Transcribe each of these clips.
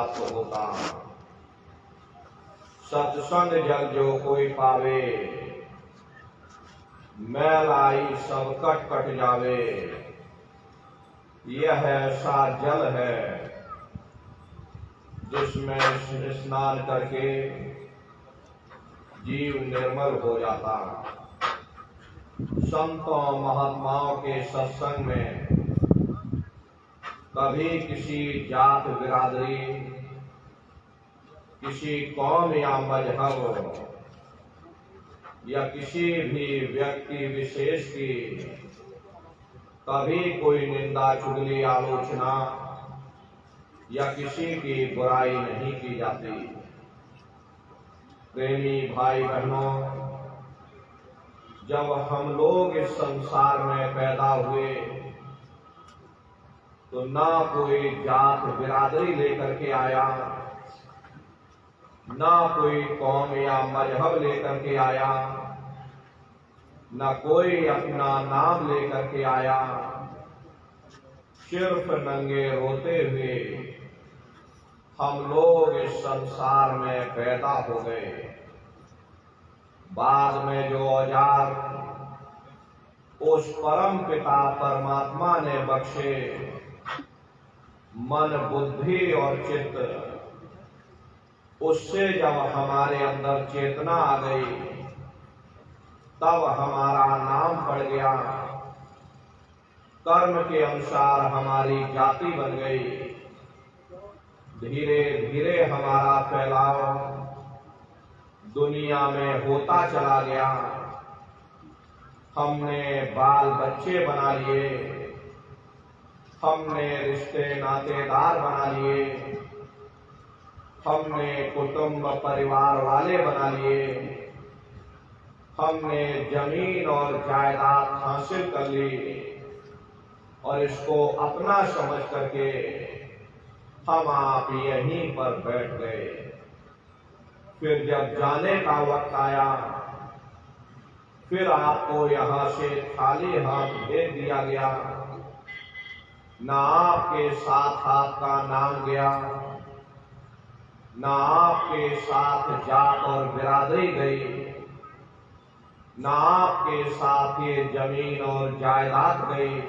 प्राप्त होता। सत्संग जल जो कोई पावे, मैल आई सब कट कट जावे। यह ऐसा जल है जिसमें स्नान करके जीव निर्मल हो जाता। संतों महात्माओं के सत्संग में कभी किसी जात बिरादरी, किसी कौम या मजहब या किसी भी व्यक्ति विशेष की कभी कोई निंदा चुगली आलोचना या किसी की बुराई नहीं की जाती। प्रेमी भाई बहनों, जब हम लोग इस संसार में पैदा हुए तो ना कोई जात बिरादरी लेकर के आया, ना कोई कौम या मजहब लेकर के आया, ना कोई अपना नाम लेकर के आया। सिर्फ नंगे रोते हुए हम लोग इस संसार में पैदा हो गए। बाद में जो औजार उस परम पिता परमात्मा ने बख्शे, मन बुद्धि और चित्त, उससे जब हमारे अंदर चेतना आ गई तब हमारा नाम पड़ गया। कर्म के अनुसार हमारी जाति बन गई। धीरे धीरे हमारा फैलाव दुनिया में होता चला गया। हमने बाल बच्चे बना लिए, हमने रिश्ते नातेदार बना लिए, हमने कुटुंब परिवार वाले बना लिए, हमने जमीन और जायदाद हासिल कर ली और इसको अपना समझ करके हम आप यहीं पर बैठ गए। फिर जब जाने का वक्त आया, फिर आपको यहां से खाली हाथ भेज दिया गया। ना आपके साथ आपका नाम गया, ना आपके साथ जात और बिरादरी गई, ना आपके साथ ये जमीन और जायदाद गई।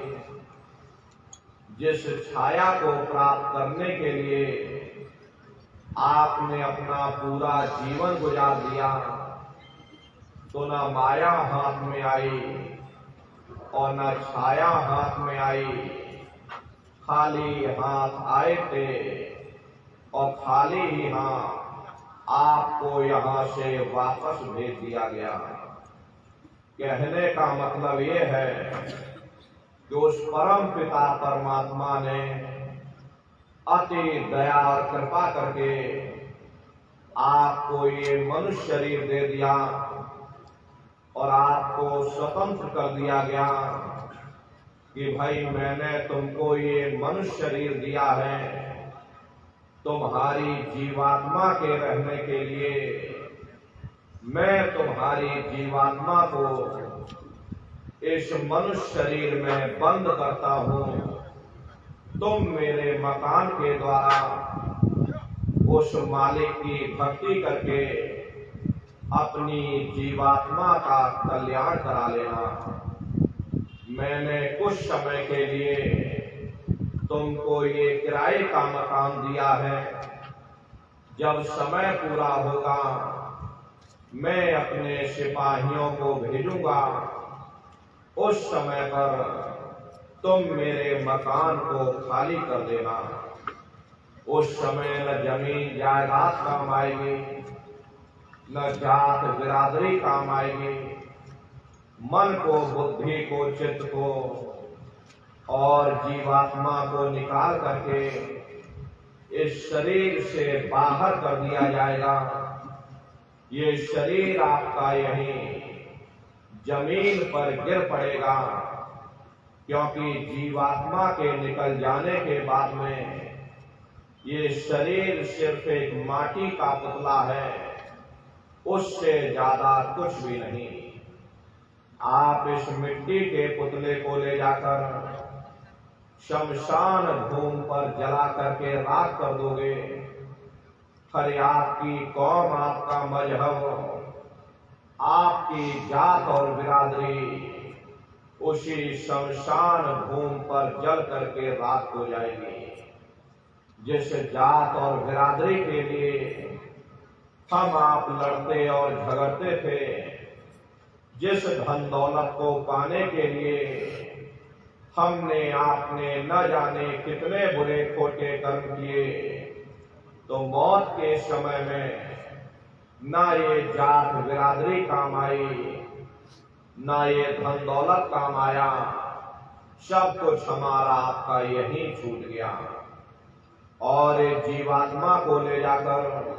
जिस छाया को प्राप्त करने के लिए आपने अपना पूरा जीवन गुजार दिया, तो न माया हाथ में आई और न छाया हाथ में आई। खाली हाथ आए थे और खाली ही हाथ आपको यहां से वापस भेज दिया गया। कहने का मतलब ये है कि उस परम पिता परमात्मा ने अति दया और कृपा करके आपको ये मनुष्य शरीर दे दिया और आपको स्वतंत्र कर दिया गया कि भाई मैंने तुमको ये मनुष्य शरीर दिया है तुम्हारी जीवात्मा के रहने के लिए। मैं तुम्हारी जीवात्मा को इस मनुष्य शरीर में बंद करता हूं। तुम मेरे मकान के द्वारा उस मालिक की भक्ति करके अपनी जीवात्मा का कल्याण करा लेना। मैंने कुछ समय के लिए तुमको ये किराए का मकान दिया है। जब समय पूरा होगा मैं अपने सिपाहियों को भेजूंगा। उस समय पर तुम मेरे मकान को खाली कर देना। उस समय न जमीन जायदाद काम आएगी, न जात बिरादरी काम आएगी। मन को, बुद्धि को, चित्त को और जीवात्मा को निकाल करके इस शरीर से बाहर कर दिया जाएगा। ये शरीर आपका यहीं जमीन पर गिर पड़ेगा, क्योंकि जीवात्मा के निकल जाने के बाद में ये शरीर सिर्फ एक माटी का पुतला है, उससे ज्यादा कुछ भी नहीं। आप इस मिट्टी के पुतले को ले जाकर शमशान भूमि पर जला करके राख कर दोगे खरे आपकी कौम, आपका मजहब, आपकी जात और बिरादरी उसी शमशान भूमि पर जल करके राख हो जाएगी। जिस जात और बिरादरी के लिए हम आप लड़ते और झगड़ते थे, जिस धन दौलत को पाने के लिए हमने आपने न जाने कितने बुरे खोटे कर्म किए, तो मौत के समय में ना ये जात बिरादरी काम आई, ना ये धन दौलत काम आया, सब कुछ हमारा आपका यहीं छूट गया। और एक जीवात्मा को ले जाकर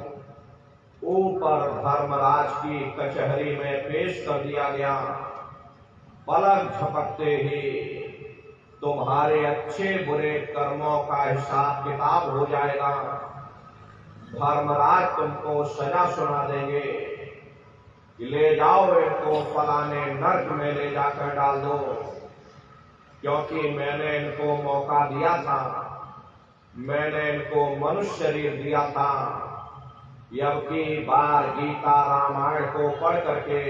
ऊपर धर्मराज की कचहरी में पेश कर दिया गया। पलक झपकते ही तुम्हारे अच्छे बुरे कर्मों का हिसाब किताब हो जाएगा। धर्मराज तुमको सजा सुना देंगे कि ले जाओ इनको फलाने नर्क में ले जाकर डाल दो, क्योंकि मैंने इनको मौका दिया था, मैंने इनको मनुष्य शरीर दिया था। अब की बार गीता रामायण को पढ़ करके,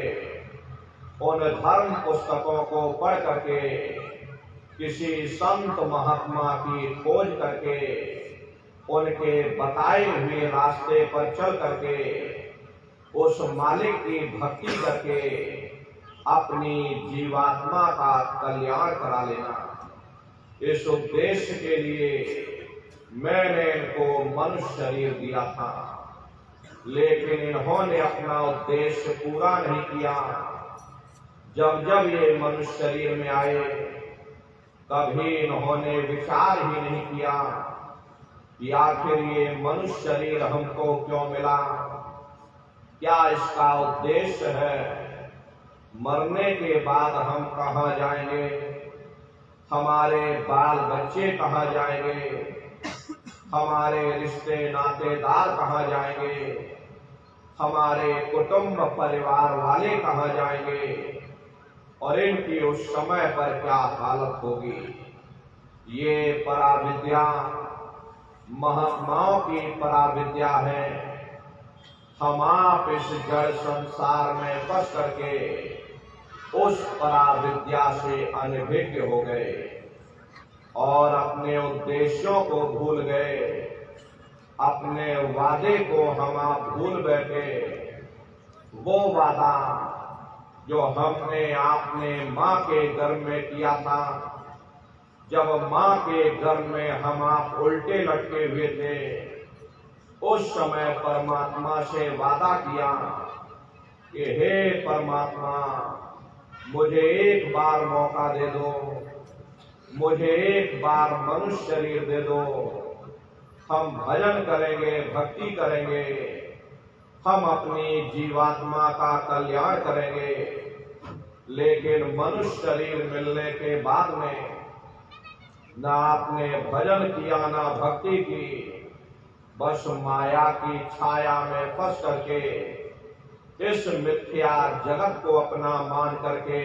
उन धर्म पुस्तकों को पढ़ करके, किसी संत महात्मा की खोज करके, उनके बताए हुए रास्ते पर चल करके, उस मालिक की भक्ति करके अपनी जीवात्मा का कल्याण करा लेना। इस उद्देश्य के लिए मैंने इनको मनुष्य शरीर दिया था, लेकिन इन्होंने अपना उद्देश्य पूरा नहीं किया। जब जब ये मनुष्य शरीर में आए, कभी इन्होंने विचार ही नहीं किया कि आखिर ये मनुष्य शरीर हमको क्यों मिला, क्या इसका उद्देश्य है, मरने के बाद हम कहाँ जाएंगे, हमारे बाल बच्चे कहाँ जाएंगे, हमारे रिश्ते नातेदार कहाँ जाएंगे, हमारे कुटुंब परिवार वाले कहाँ जाएंगे, और इनकी उस समय पर क्या हालत होगी। ये पराविद्या महात्माओं की पराविद्या है। हम आप इस जड़ संसार में फंस करके उस पराविद्या से अनभिज्ञ हो गए और अपने उद्देश्यों को भूल गए, अपने वादे को हम आप भूल बैठे। वो वादा जो हमने आपने माँ के गर्भ में किया था, जब माँ के गर्भ में हम आप उल्टे लटके हुए थे, उस समय परमात्मा से वादा किया कि हे परमात्मा, मुझे एक बार मौका दे दो, मुझे एक बार मनुष्य शरीर दे दो, हम भजन करेंगे, भक्ति करेंगे, हम अपनी जीवात्मा का कल्याण करेंगे। लेकिन मनुष्य शरीर मिलने के बाद में ना आपने भजन किया, ना भक्ति की, बस माया की छाया में फंस करके इस मिथ्या जगत को अपना मान करके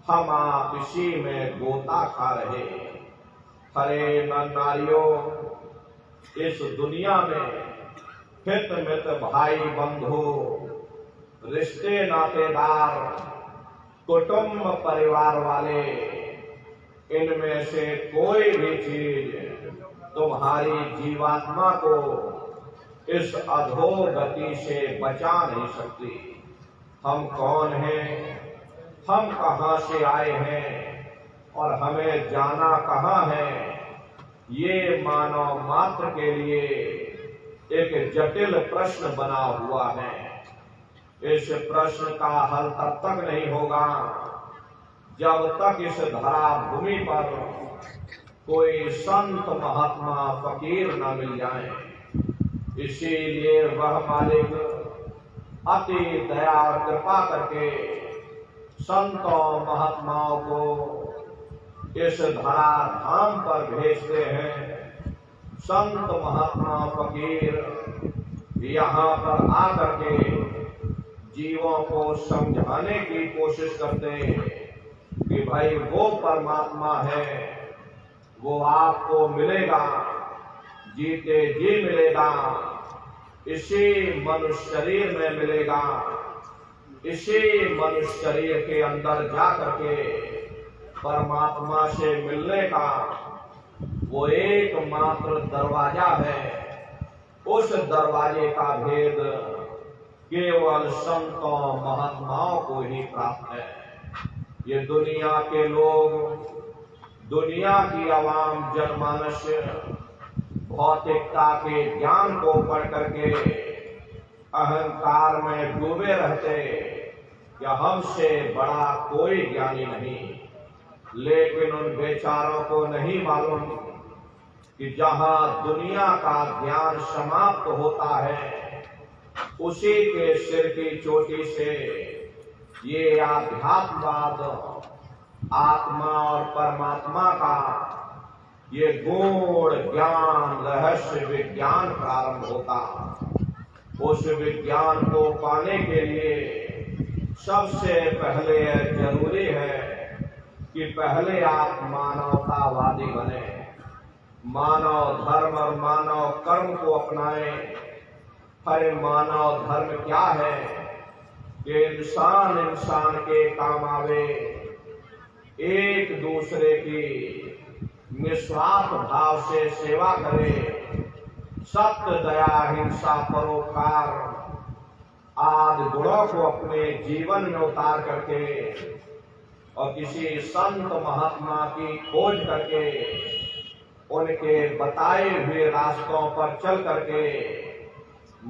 हम आप इसी में गोता खा रहे। हरे नारियों, इस दुनिया में हित मित भाई बंधु, रिश्ते नातेदार, कुटुंब परिवार वाले, इनमें से कोई भी चीज तुम्हारी जीवात्मा को इस अधोगति से बचा नहीं सकती। हम कौन हैं, हम कहां से आए हैं और हमें जाना कहां है, ये मानव मात्र के लिए एक जटिल प्रश्न बना हुआ है। इस प्रश्न का हल तब तक नहीं होगा जब तक इस धरा भूमि पर कोई संत महात्मा फकीर न मिल जाए। इसीलिए वह मालिक अति दया और कृपा करके संतों महात्माओं को इस धरा धाम पर भेजते हैं। संत महात्मा फकीर यहाँ पर आकर के जीवों को समझाने की कोशिश करते हैं कि भाई वो परमात्मा है, वो आपको मिलेगा, जीते जी मिलेगा, इसी मनुष्य शरीर में मिलेगा। इसी मनुष्य शरीर के अंदर जा करके परमात्मा से मिलने का वो एकमात्र दरवाजा है। उस दरवाजे का भेद केवल संतों महात्माओं को ही प्राप्त है। ये दुनिया के लोग, दुनिया की आवाम जनमानस भौतिकता के ज्ञान को पढ़ करके अहंकार में डूबे रहते कि हमसे बड़ा कोई ज्ञानी नहीं। लेकिन उन बेचारों को नहीं मालूम कि जहां दुनिया का ज्ञान समाप्त होता है, उसी के सिर की चोटी से ये आध्यात्मवाद, आत्मा और परमात्मा का ये गूढ़ ज्ञान, रहस्य विज्ञान प्रारंभ होता। उस विज्ञान को पाने के लिए सबसे पहले जरूरी है कि पहले आप मानवतावादी बने, मानव धर्म और मानव कर्म को अपनाएं। हर मानव धर्म क्या है कि इंसान इंसान के काम आवे, एक दूसरे की निस्वार्थ भाव से सेवा करे, सत्य, दया, हिंसा, परोपकार आदि गुणों को अपने जीवन में उतार करके और किसी संत महात्मा की खोज करके उनके बताए हुए रास्तों पर चल करके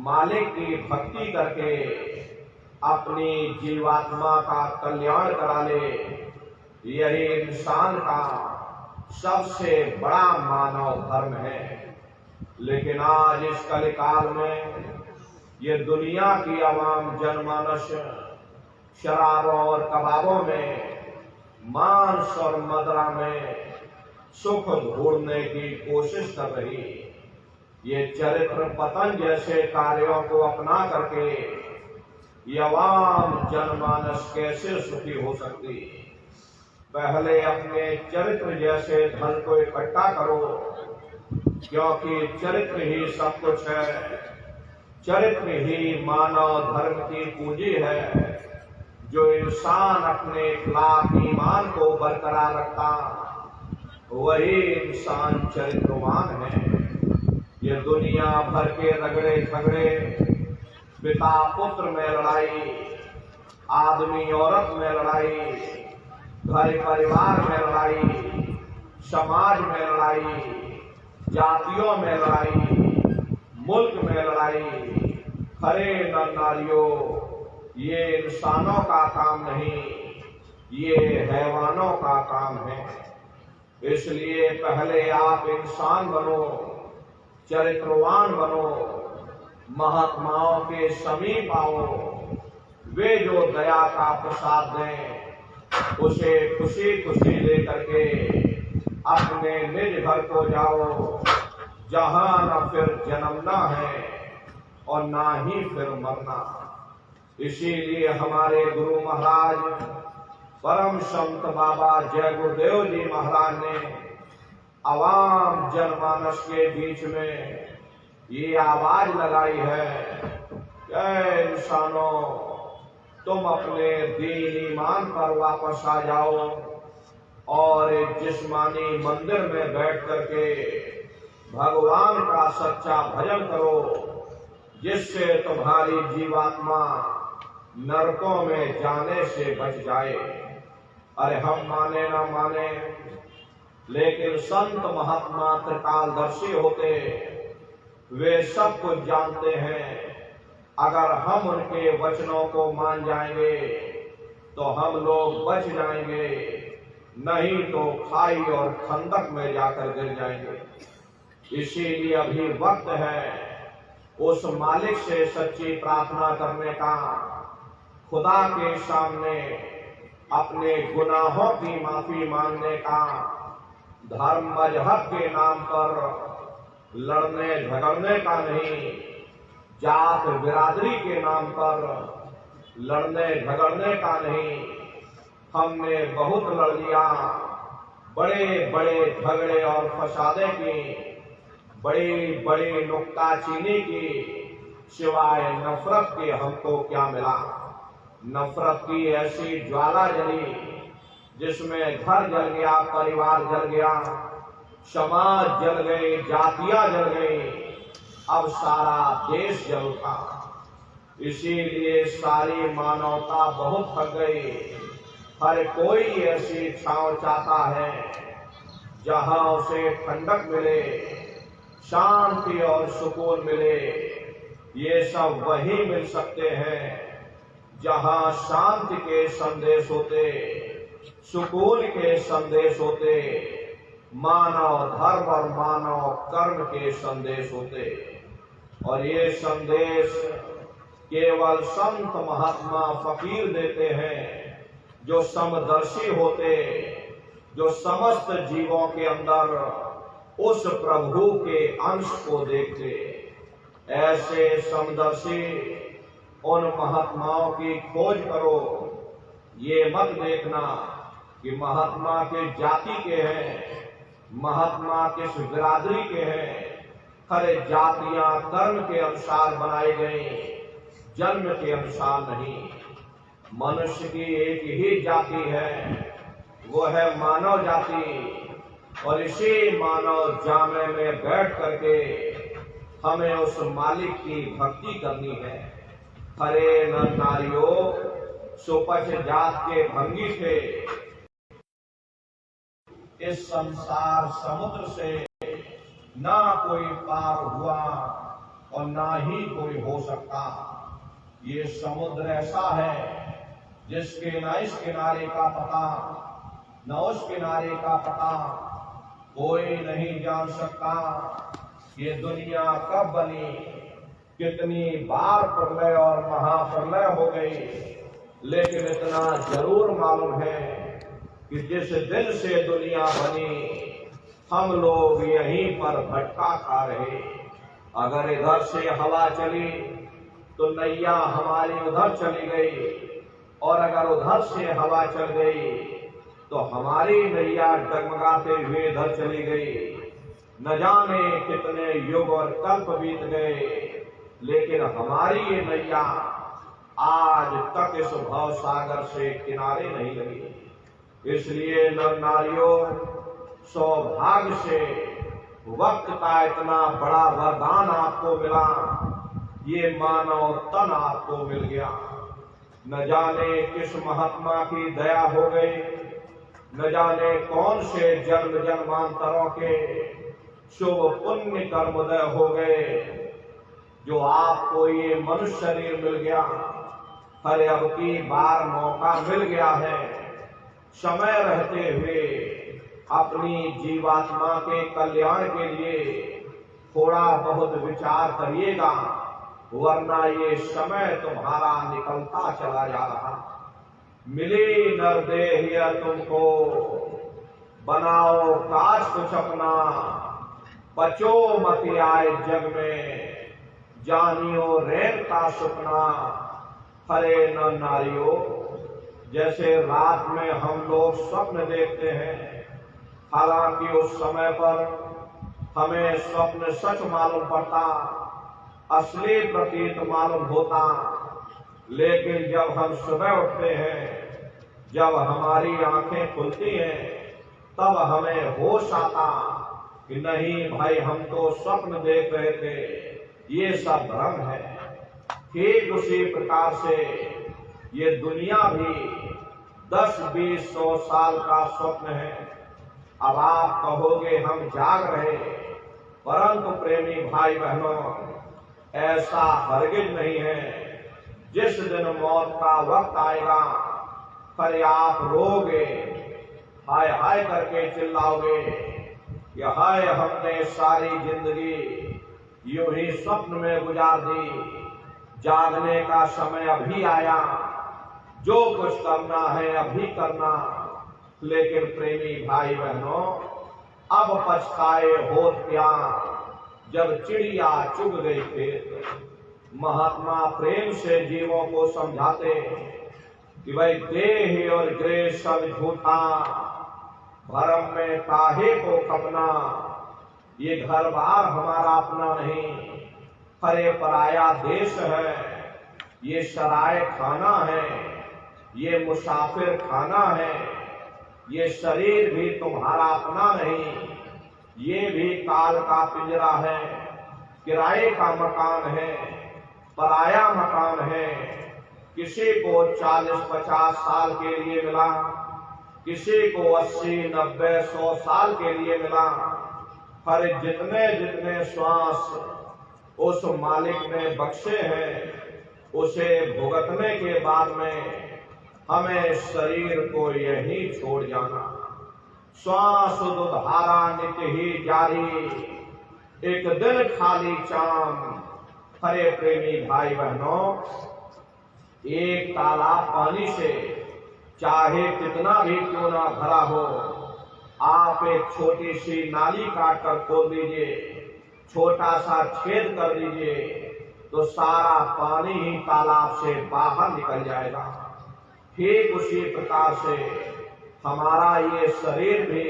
मालिक की भक्ति करके अपनी जीवात्मा का कल्याण करा ले, यही इंसान का सबसे बड़ा मानव धर्म है। लेकिन आज इस कलिकाल में ये दुनिया की आवाम जनमानस शराबों और कबाबों में, मांस और मदिरा में सुख ढूंढने की कोशिश कर रही। ये चरित्र पतन जैसे कार्यों को अपना करके ये आवाम जनमानस कैसे सुखी हो सकती? पहले अपने चरित्र जैसे धन को इकट्ठा करो, क्योंकि चरित्र ही सब कुछ है। चरित्र ही मानव धर्म की पूंजी है। जो इंसान अपने लाख ईमान को बरकरार रखता, वही इंसान चरित्रवान है। ये दुनिया भर के रगड़े झगड़े, पिता पुत्र में लड़ाई, आदमी औरत में लड़ाई, घर परिवार में लड़ाई, समाज में लड़ाई, जातियों में लड़ाई, मुल्क में लड़ाई, खरे नर नारियों, ये इंसानों का काम नहीं, ये हैवानों का काम है। इसलिए पहले आप इंसान बनो, चरित्रवान बनो, महात्माओं के समीप आओ। वे जो दया का प्रसाद दें, उसे खुशी खुशी लेकर के अपने निज घर को जाओ, जहां न फिर जन्मना है और ना ही फिर मरना। इसीलिए हमारे गुरु महाराज परम संत बाबा जय गुरुदेव जी महाराज ने आवाम जनमानस के बीच में ये आवाज लगाई है, ऐ इंसानों, तुम अपने दीन ईमान पर वापस आ जाओ और एक जिस्मानी मंदिर में बैठ करके भगवान का सच्चा भजन करो, जिससे तुम्हारी जीवात्मा नरकों में जाने से बच जाए। अरे हम माने ना माने, लेकिन संत महात्मा त्रिकालदर्शी होते, वे सब कुछ जानते हैं। अगर हम उनके वचनों को मान जाएंगे तो हम लोग बच जाएंगे, नहीं तो खाई और खंदक में जाकर गिर जाएंगे। इसीलिए अभी वक्त है उस मालिक से सच्ची प्रार्थना करने का, खुदा के सामने अपने गुनाहों की माफी मांगने का, धर्म मजहब के नाम पर लड़ने झगड़ने का नहीं, जात बिरादरी के नाम पर लड़ने झगड़ने का नहीं। हमने बहुत लड़ लिया, बड़े बड़े झगड़े और फसादे की, बड़ी बड़ी नुक्ताचीनी की, सिवाय नफरत के हमको क्या मिला। नफरत की ऐसी ज्वाला जली जिसमें घर जल गया, परिवार जल गया, समाज जल गए, जातियां जल गई, अब सारा देश जल उठा। इसीलिए सारी मानवता बहुत थक गई। हर कोई ऐसी छांव चाहता है जहां उसे ठंडक मिले, शांति और सुकून मिले। ये सब वही मिल सकते हैं जहां शांति के संदेश होते, सुकून के संदेश होते, मानव धर्म और मानव कर्म के संदेश होते। और ये संदेश केवल संत महात्मा फकीर देते हैं जो समदर्शी होते, जो समस्त जीवों के अंदर उस प्रभु के अंश को देखते। ऐसे समदर्शी उन महात्माओं की खोज करो। ये मत देखना कि महात्मा के जाति के हैं, महात्मा किस बिरादरी के हैं। हर जातियां कर्म के अनुसार बनाई गई, जन्म के अनुसार नहीं। मनुष्य की एक ही जाति है, वो है मानव जाति। और इसी मानव जामे में बैठ करके हमें उस मालिक की भक्ति करनी है। हरे नर नारियों सुपच जात के भंगी थे, इस संसार समुद्र से ना कोई पार हुआ और ना ही कोई हो सकता। ये समुद्र ऐसा है जिसके न इस किनारे का पता न उस किनारे का पता, कोई नहीं जान सकता। ये दुनिया कब बनी, कितनी बार प्रलय और महाप्रलय हो गई, लेकिन इतना जरूर मालूम है कि जिस दिन से दुनिया बनी हम लोग यहीं पर भटका खा रहे। अगर इधर से हवा चली तो नैया हमारी उधर चली गई, और अगर उधर से हवा चल गई तो हमारी नैया डगमगाते हुए इधर चली गई। न जाने कितने युग और कल्प बीत गए, लेकिन हमारी ये नैया आज तक इस भव सागर से किनारे नहीं लगी। इसलिए नर नारियों, सौभाग्य से वक्त का इतना बड़ा वरदान आपको मिला, ये मानव तन आपको मिल गया। न जाने किस महात्मा की दया हो गई, न जाने कौन से जन्म जन्मांतरों के शुभ पुण्य कर्मोदय हो गए जो आपको ये मनुष्य शरीर मिल गया। हर अब की बार मौका मिल गया है, समय रहते हुए अपनी जीवात्मा के कल्याण के लिए थोड़ा बहुत विचार करिएगा, वरना ये समय तुम्हारा निकलता चला जा रहा। मिली नरदेह तुमको, बनाओ काज कुछ अपना, बचो मत आए जग में, जानियो रैन का सुपना। हरे नर नारियों, जैसे रात में हम लोग स्वप्न देखते हैं, हालांकि उस समय पर हमें स्वप्न सच मालूम पड़ता, असली प्रतीत मालूम होता, लेकिन जब हम सुबह उठते हैं, जब हमारी आंखें खुलती हैं, तब हमें होश आता कि नहीं भाई, हम तो स्वप्न देख रहे थे, ये सब भ्रम है। ठीक उसी प्रकार से ये दुनिया भी 10-20-100 साल का स्वप्न है। अब आप कहोगे हम जाग रहे, परंतु प्रेमी भाई बहनों, ऐसा हरगिज नहीं है। जिस दिन मौत का वक्त आएगा, फिर आप रोगे, हाय हाय करके चिल्लाओगे कि हाय, हमने सारी जिंदगी यूं ही स्वप्न में गुजार दी, जागने का समय अभी आया, जो कुछ करना है अभी करना। लेकिन प्रेमी भाई बहनों, अब पछताए होत क्या, जब चिड़िया चुग गई खेत। महात्मा प्रेम से जीवों को समझाते कि भाई देह और ग्रह सब झूठा, भरम में काहे को खपना, ये घर बार हमारा अपना नहीं, अरे पराया देश है, ये सराय खाना है, ये मुसाफिर खाना है, ये शरीर भी तुम्हारा अपना नहीं, ये भी काल का पिंजरा है, किराए का मकान है, पराया मकान है। किसी को 40-50 साल के लिए मिला, किसी को 80-90-100 साल के लिए मिला। हर जितने जितने श्वास उस मालिक ने बख्शे हैं, उसे भुगतने के बाद में हमें शरीर को यही छोड़ जाना। श्वास दुधारा नित्य ही जारी, एक दिन खाली चाम। हरे प्रेमी भाई बहनों, एक तालाब पानी से चाहे कितना भी क्यों ना भरा हो, आप एक छोटी सी नाली काट कर खोल दीजिए, छोटा सा छेद कर दीजिए, तो सारा पानी ही तालाब से बाहर निकल जाएगा। ठीक उसी प्रकार से हमारा ये शरीर भी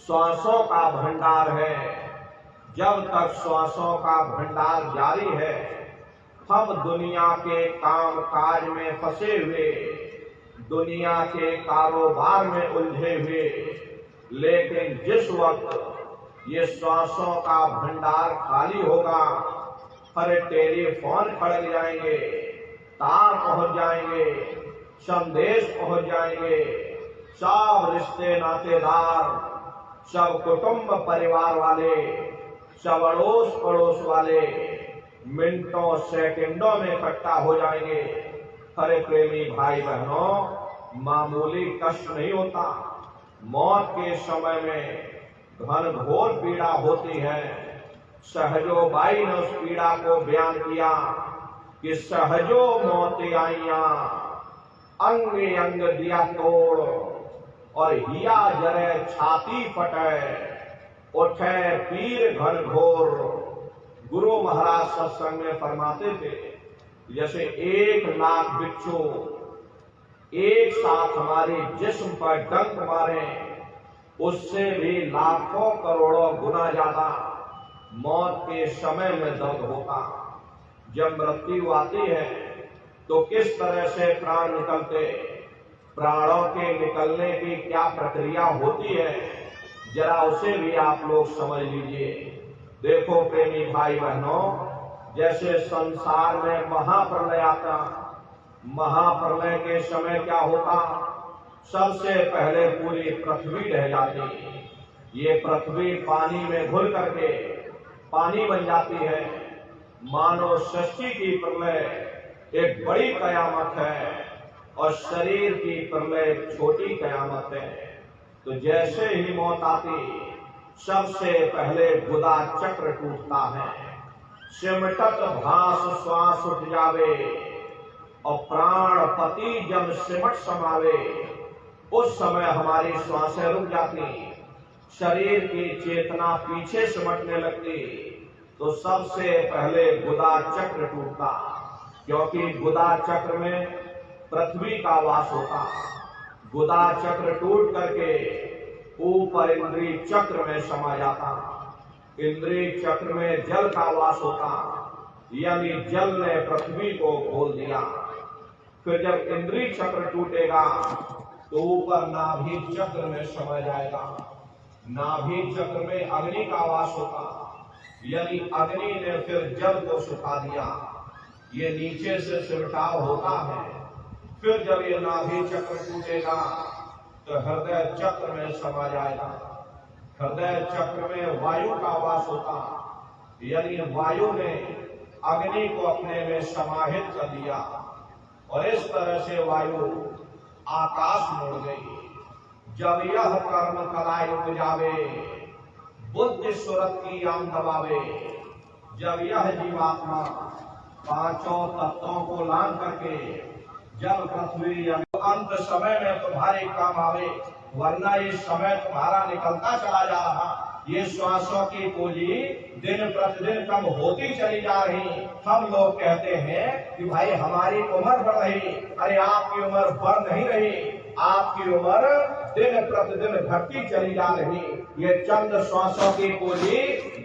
श्वासों का भंडार है। जब तक श्वासों का भंडार जारी है, हम दुनिया के काम काज में फंसे हुए, दुनिया के कारोबार में उलझे हुए, लेकिन जिस वक्त ये श्वासों का भंडार खाली होगा, हर टेलीफोन खड़क जाएंगे, तार पहुंच जाएंगे, संदेश पहुंच जाएंगे, सब रिश्ते नातेदार, सब कुटुंब परिवार वाले, सब अड़ोस पड़ोस वाले मिनटों सेकंडों में इकट्ठा हो जाएंगे। हरे प्रेमी भाई बहनों, मामूली कष्ट नहीं होता। मौत के समय में घनघोर पीड़ा होती है। सहजो बाई ने उस पीड़ा को बयान किया कि सहजो मौत आइया, अंग अंग दिया तोड़, और हिया जरे छाती फटे, उठे पीर घनघोर। गुरु महाराज सत्संग में फरमाते थे, जैसे 1 लाख बिच्छू एक साथ हमारे जिस्म पर डंक मारे, उससे भी लाखों करोड़ों गुना ज्यादा मौत के समय में दर्द होता। जब मृत्यु आती है तो किस तरह से प्राण निकलते, प्राणों के निकलने की क्या प्रक्रिया होती है, जरा उसे भी आप लोग समझ लीजिए। देखो प्रेमी भाई बहनों, जैसे संसार में महाप्रलय आता, महाप्रलय के समय क्या होता, सबसे पहले पूरी पृथ्वी ढह जाती। ये पृथ्वी पानी में घुल करके पानी बन जाती है। मानव सृष्टि की प्रलय एक बड़ी कयामत है और शरीर की प्रलय एक छोटी कयामत है। तो जैसे ही मौत आती, सबसे पहले गुदा चक्र टूटता है, सिमटत भास श्वास उठ जावे, और प्राण पति जब सिमट समावे, उस समय हमारी श्वासें रुक जाती, शरीर की चेतना पीछे सिमटने लगती। तो सबसे पहले गुदा चक्र टूटता, क्योंकि गुदा चक्र में पृथ्वी का वास होता। गुदा चक्र टूट करके ऊपर इंद्रिय चक्र में समा जाता। इंद्रिय चक्र में जल का वास होता, यानी जल ने पृथ्वी को खोल दिया। फिर जब इंद्रिय चक्र टूटेगा तो ऊपर नाभि चक्र में समा जाएगा। नाभि चक्र में अग्नि का वास होता, यानी अग्नि ने फिर जल को सुखा दिया। ये नीचे से सिमटाव होता है। फिर जब ये नाभि चक्र टूटेगा तो हृदय चक्र में समा जाएगा। हृदय चक्र में वायु का वास होता, यानी वायु ने अग्नि को अपने में समाहित कर दिया, और इस तरह से वायु आकाश मोड़ गई। जब यह कर्म कलाय उपजावे, बुद्धि सुरत की आम दबावे, जब यह जीवात्मा पांचों तत्वों को लान करके जल पृथ्वी अंत समय में तुम्हारे काम आवे, वरना ये समय तुम्हारा निकलता चला जा रहा। ये श्वासों की पूंजी दिन प्रतिदिन कम होती चली जा रही। हम लोग कहते हैं कि भाई हमारी उम्र बढ़ रही। अरे आपकी उम्र बढ़ नहीं रही, आपकी उम्र दिन प्रतिदिन घटती चली जा रही। ये चंद श्वासों की पूंजी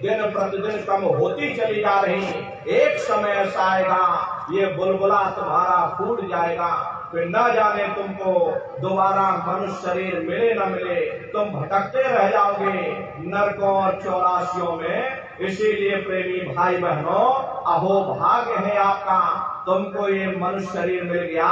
दिन प्रतिदिन कम होती चली जा रही। एक समय ऐसा आएगा ये बुलबुला तुम्हारा फूट जाएगा, फिर न जाने तुमको दोबारा मनुष्य शरीर मिले न मिले, तुम भटकते रह जाओगे नरकों और चौरासियों में। इसीलिए प्रेमी भाई बहनों, अहो भाग्य है आपका, तुमको ये मनुष्य शरीर मिल गया।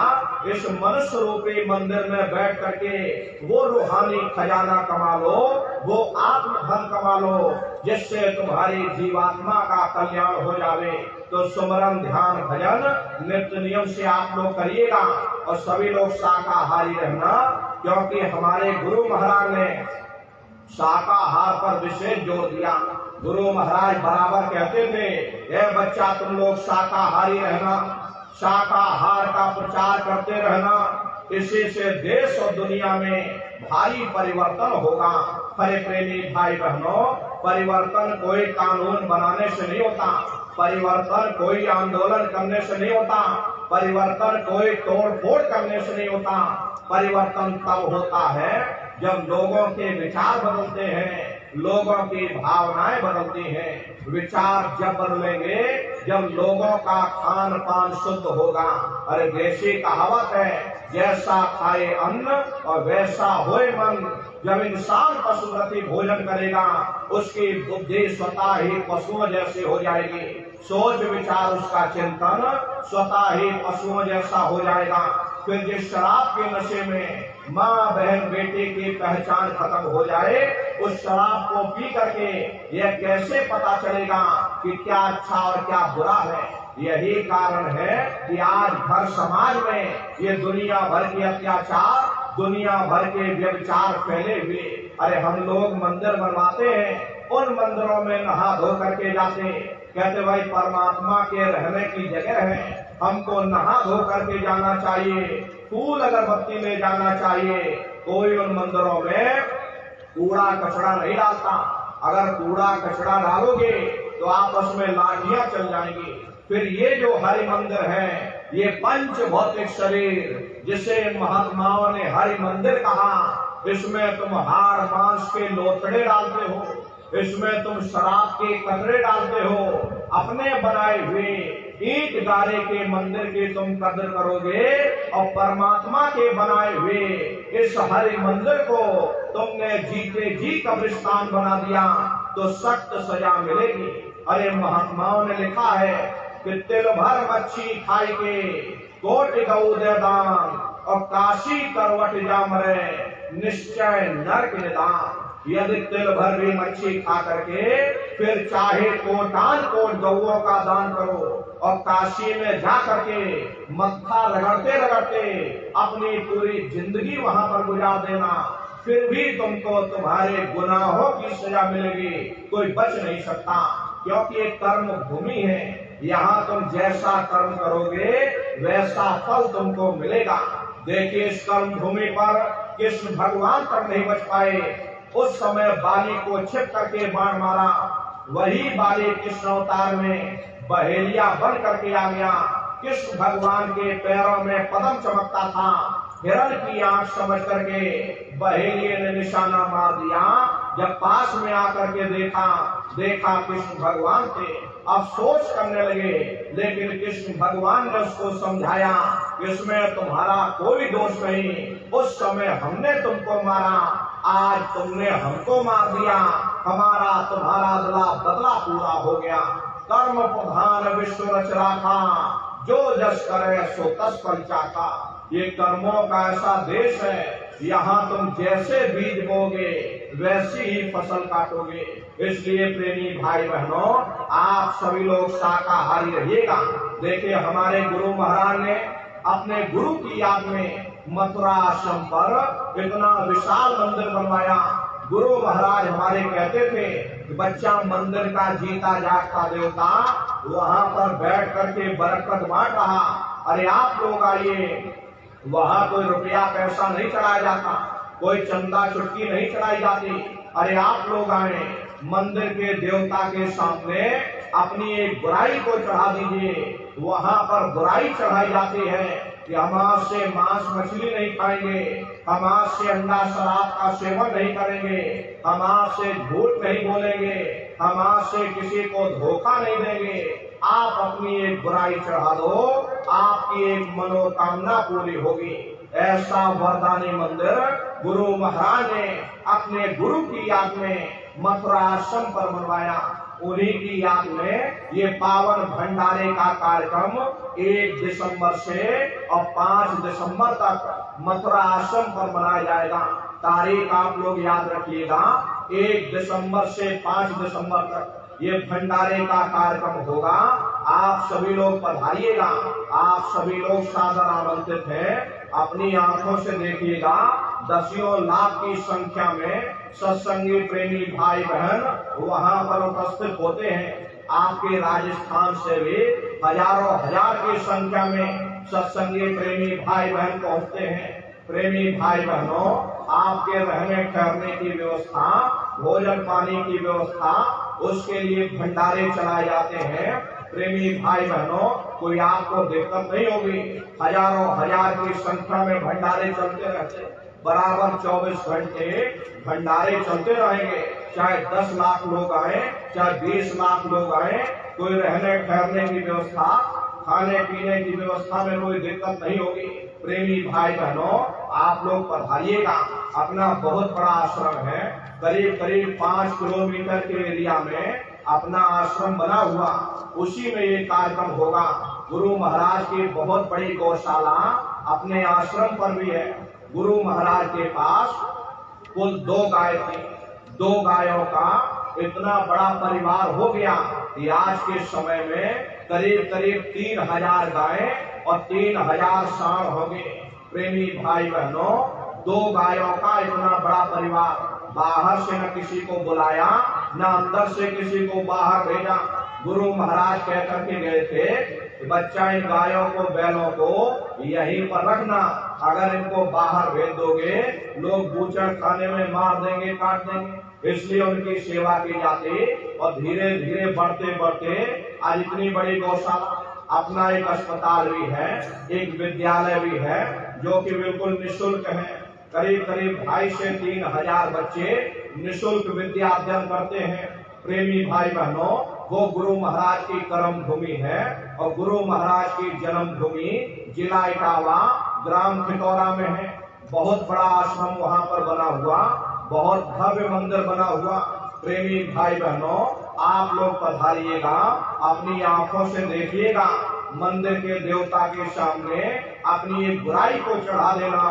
इस मनुष्य रूपी मंदिर में बैठ करके वो रूहानी खजाना कमा लो, वो आत्म धन कमा लो, जिससे तुम्हारी जीवात्मा का कल्याण हो जावे। तो सुमरन ध्यान भजन नित्य नियम से आप लोग करिएगा और सभी लोग शाकाहारी रहना, क्योंकि हमारे गुरु महाराज ने शाकाहार पर विशेष जोर दिया। गुरु महाराज बराबर कहते थे, ये बच्चा तुम लोग शाकाहारी रहना, शाकाहार का प्रचार करते रहना, इसी से देश और दुनिया में भारी परिवर्तन होगा। हरे प्रेमी भाई बहनों, परिवर्तन कोई कानून बनाने से नहीं होता, परिवर्तन कोई आंदोलन करने से नहीं होता, परिवर्तन कोई तोड़ फोड़ करने से नहीं होता। परिवर्तन तब होता है जब लोगों के विचार बदलते हैं, लोगों की भावनाएं बदलती हैं। विचार जब बदलेंगे जब लोगों का खान पान शुद्ध होगा। अरे देशी कहावत है, जैसा खाए अन्न और वैसा होए मन। जब इंसान पशुप्रति भोजन करेगा उसकी बुद्धि स्वतः ही पशुओं जैसी हो जाएगी, सोच विचार उसका चिंतन स्वतः ही पशुओं जैसा हो जाएगा। फिर जिस शराब के नशे में माँ बहन बेटे की पहचान खत्म हो जाए, उस शराब को पी करके यह कैसे पता चलेगा कि क्या अच्छा और क्या बुरा है। यही कारण है कि आज हर समाज में ये दुनिया भर के अत्याचार, दुनिया भर के व्यभिचार फैले हुए। अरे हम लोग मंदिर बनवाते हैं, उन मंदिरों में नहा धो करके जाते, कहते भाई परमात्मा के रहने की जगह है, हमको नहा धो करके जाना चाहिए, फूल अगरबत्ती ले जाना चाहिए। कोई उन मंदिरों में कूड़ा कचरा नहीं डालता। अगर कूड़ा कचरा डालोगे तो आपस में लाठियां चल जाएंगी। फिर ये जो हरि मंदिर है, ये पंच भौतिक शरीर जिसे महात्माओं ने हरि मंदिर कहा, इसमें तुम हाड़ मांस के लोथड़े डालते हो, इसमें तुम शराब के कतरे डालते हो। अपने बनाए हुए ईंट गारे के मंदिर की तुम कदर करोगे और परमात्मा के बनाए हुए इस हरि मंदिर को तुमने जीते जी कब्रिस्तान बना दिया तो सख्त सजा मिलेगी। अरे महात्माओं ने लिखा है कि तिल भर मच्छी खाई के कोटि गऊ दे दान और काशी करवट जा मरे निश्चय नरक निदान। यदि तिल भर भी मच्छी खा करके फिर चाहे कोटान कोट गौओं का दान करो और काशी में जा करके मत्था रगड़ते रगड़ते अपनी पूरी जिंदगी वहां पर गुजार देना, फिर भी तुमको तुम्हारे गुनाहों की सजा मिलेगी, कोई बच नहीं सकता। क्योंकि एक कर्म भूमि है, यहाँ तुम जैसा कर्म करोगे वैसा फल तुमको मिलेगा। देखिए इस कर्म भूमि पर कृष्ण भगवान तक नहीं बच पाए। उस समय बाली को छिप करके बाण मारा, वही बाली कृष्ण अवतार में बहेलिया बन करके आ गया। कृष्ण भगवान के पैरों में पद्म चमकता था, हिरण की आंख समझ करके बहेलिये ने निशाना मार दिया। जब पास में आकर के देखा कृष्ण भगवान थे, अफसोस करने लगे, लेकिन कृष्ण भगवान ने उसको समझाया इसमें तुम्हारा कोई दोष नहीं, उस समय हमने तुमको मारा, आज तुमने हमको मार दिया, हमारा तुम्हारा बदला पूरा हो गया। कर्म प्रधान विश्व रच राखा, जो जस करे सो तस फल चाखा। ये कर्मों का ऐसा देश है, यहाँ तुम जैसे बीज बोगे वैसी ही फसल काटोगे। इसलिए प्रेमी भाई बहनों, आप सभी लोग शाकाहारी रहिएगा। देखिए हमारे गुरु महाराज ने अपने गुरु की याद में मथुरा आश्रम पर इतना विशाल मंदिर बनवाया। गुरु महाराज हमारे कहते थे कि बच्चा मंदिर का जीता जागता देवता वहां पर बैठ करके बरकत बांट रहा। अरे आप लोग आइए, वहां कोई रुपया पैसा नहीं चढ़ाया जाता, कोई चंदा चुटकी नहीं चढ़ाई जाती। अरे आप लोग आए, मंदिर के देवता के सामने अपनी एक बुराई को चढ़ा दीजिए। वहां पर बुराई चढ़ाई जाती है, कि हम आज से मांस मछली नहीं खाएंगे, हम आज से अंडा शराब का सेवन नहीं करेंगे, हम आज से झूठ नहीं बोलेंगे, हम आज से किसी को धोखा नहीं देंगे। आप अपनी एक बुराई चढ़ा दो, आपकी एक मनोकामना पूरी होगी। ऐसा वरदानी मंदिर गुरु महाराज ने अपने गुरु की याद में मथुरा आश्रम पर बनवाया। उन्हीं की याद में ये पावन भंडारे का कार्यक्रम 1 दिसंबर से और 5 दिसंबर तक मथुरा आश्रम पर मनाया जाएगा। तारीख आप लोग याद रखिएगा, 1 दिसंबर से 5 दिसंबर तक ये भंडारे का कार्यक्रम होगा। आप सभी लोग पधारिएगा, आप सभी लोग सादर आमंत्रित हैं। अपनी आंखों से देखिएगा, दसियों लाख की संख्या में सत्संगी प्रेमी भाई बहन वहां पर उपस्थित होते हैं। आपके राजस्थान से भी हजारों हजार की संख्या में सत्संगी प्रेमी भाई बहन पहुंचते हैं। प्रेमी भाई बहनों, आपके रहने ठहरने की व्यवस्था, भोजन पानी की व्यवस्था, उसके लिए भंडारे चलाए जाते हैं। प्रेमी भाई बहनों, कोई आपको दिक्कत नहीं होगी। हजारों हजार की संख्या में भंडारे चलते रहते, बराबर 24 घंटे भंडारे चलते रहेंगे। चाहे 10 लाख लोग आए, चाहे 20 लाख लोग आए, कोई रहने ठहरने की व्यवस्था, खाने पीने की व्यवस्था में कोई दिक्कत नहीं होगी। प्रेमी भाई बहनों, आप लोग पधारिएगा। अपना बहुत बड़ा आश्रम है, करीब करीब 5 किलोमीटर के एरिया में अपना आश्रम बना हुआ, उसी में ये कार्यक्रम होगा। गुरु महाराज की बहुत बड़ी गौशाला अपने आश्रम पर भी है। गुरु महाराज के पास कुल 2 गाय थी। 2 गायों का इतना बड़ा परिवार हो गया कि आज के समय में करीब करीब 3000 गायें और 3000 सांड हो गए। प्रेमी भाई बहनों, 2 गायों का इतना बड़ा परिवार, बाहर से न किसी को बुलाया, न अंदर से किसी को बाहर भेजा। गुरु महाराज कह करके गए थे कि बच्चा इन गायों को, बैलों को यहीं पर रखना, अगर इनको बाहर भेज दोगे लोग बूचड़ खाने में मार देंगे, काट देंगे। इसलिए उनकी सेवा की जाती और धीरे धीरे बढ़ते बढ़ते आज इतनी बड़ी गौशाला, अपना एक अस्पताल भी है, एक विद्यालय भी है जो कि बिल्कुल निःशुल्क है। करीब करीब 2,500 से 3,000 बच्चे निःशुल्क विद्या अध्ययन करते हैं। प्रेमी भाई बहनों, वो गुरु महाराज की कर्म भूमि है और गुरु महाराज की जन्म भूमि जिला इटावा, ग्राम खिटौरा में है। बहुत बड़ा आश्रम वहां पर बना हुआ, बहुत भव्य मंदिर बना हुआ। प्रेमी भाई बहनों, आप लोग पधारिएगा, अपनी आंखों से देखिएगा। मंदिर के देवता के सामने अपनी एक बुराई को चढ़ा देना,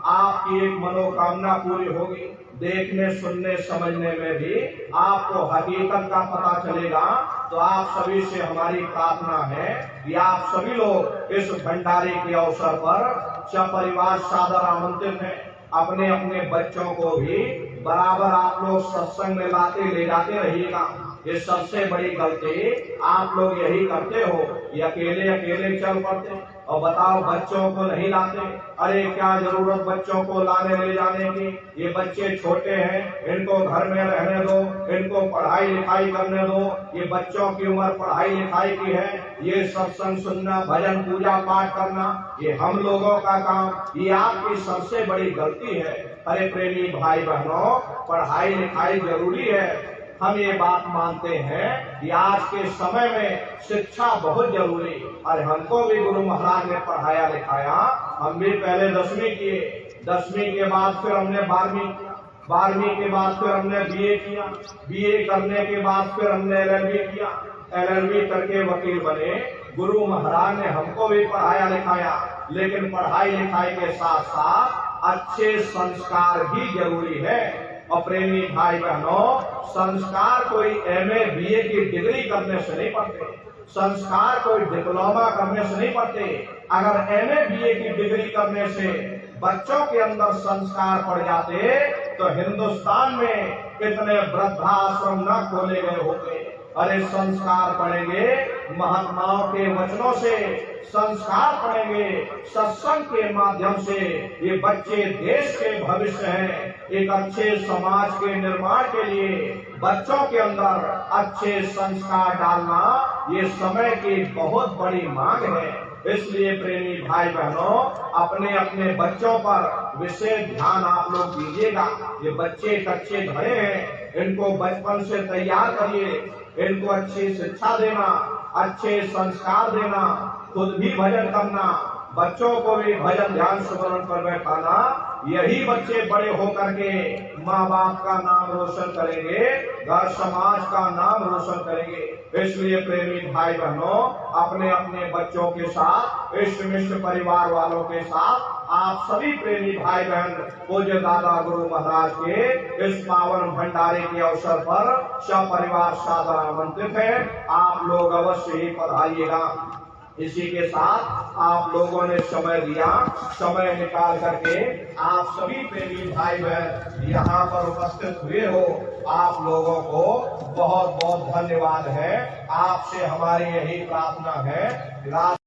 आपकी एक मनोकामना पूरी होगी। देखने, सुनने, समझने में भी आपको हकीकत का पता चलेगा। तो आप सभी से हमारी प्रार्थना है कि आप सभी लोग इस भंडारे के अवसर पर सपरिवार सादर आमंत्रित हैं। अपने अपने बच्चों को भी बराबर आप लोग सत्संग में लाते ले जाते रहिएगा। ये सबसे बड़ी गलती आप लोग यही करते हो, ये अकेले अकेले चल पड़ते और बताओ बच्चों को नहीं लाते। अरे क्या जरूरत बच्चों को लाने ले जाने की, ये बच्चे छोटे हैं, इनको घर में रहने दो, इनको पढ़ाई लिखाई करने दो। ये बच्चों की उम्र पढ़ाई लिखाई की है, ये सत्संग सुनना, भजन पूजा पाठ करना ये हम लोगों का काम, ये आपकी सबसे बड़ी गलती है। अरे प्रेमी भाई बहनों, पढ़ाई लिखाई जरूरी है, हम ये बात मानते हैं कि आज के समय में शिक्षा बहुत जरूरी। और हमको भी गुरु महाराज ने पढ़ाया लिखाया, हम भी पहले 10वीं किए, 10वीं के बाद फिर हमने 12वीं, 12वीं के बाद फिर हमने बीए किया, बीए करने के बाद फिर हमने एलएलबी किया, एलएलबी करके वकील बने। गुरु महाराज ने हमको भी पढ़ाया लिखाया, लेकिन पढ़ाई लिखाई के साथ साथ अच्छे संस्कार भी जरूरी है। और प्रेमी भाई बहनों, संस्कार कोई एमए बीए की डिग्री करने से नहीं पढ़ते, संस्कार कोई डिप्लोमा करने से नहीं पढ़ते। अगर एमए बीए की डिग्री करने से बच्चों के अंदर संस्कार पड़ जाते तो हिंदुस्तान में कितने वृद्धाश्रम न खोले गए होते। अरे संस्कार पढ़ेंगे महात्माओं के वचनों से, संस्कार पढ़ेंगे सत्संग के माध्यम से। ये बच्चे देश के भविष्य हैं। एक अच्छे समाज के निर्माण के लिए बच्चों के अंदर अच्छे संस्कार डालना ये समय की बहुत बड़ी मांग है। इसलिए प्रेमी भाई बहनों, अपने अपने बच्चों पर विशेष ध्यान आप लोग दीजिएगा। ये बच्चे कच्चे धड़े हैं, इनको बचपन से तैयार करिए, इनको अच्छी शिक्षा देना, अच्छे संस्कार देना, खुद भी भजन करना, बच्चों को भी भजन ध्यान सुमरण पर बैठाना। यही बच्चे बड़े होकर के माँ बाप का नाम रोशन करेंगे, घर समाज का नाम रोशन करेंगे। इसलिए प्रेमी भाई बहनों, अपने अपने बच्चों के साथ, इष्ट मिष्ट परिवार वालों के साथ आप सभी प्रेमी भाई बहन पूज्य दादा गुरु महाराज के इस पावन भंडारे के अवसर पर सपरिवार सादर आमंत्रित है। आप लोग अवश्य ही पधारिएगा। इसी के साथ आप लोगों ने समय दिया, समय निकाल करके आप सभी प्रेमी भाई बहन यहाँ पर उपस्थित हुए हो, आप लोगों को बहुत बहुत धन्यवाद है। आपसे हमारी यही प्रार्थना है।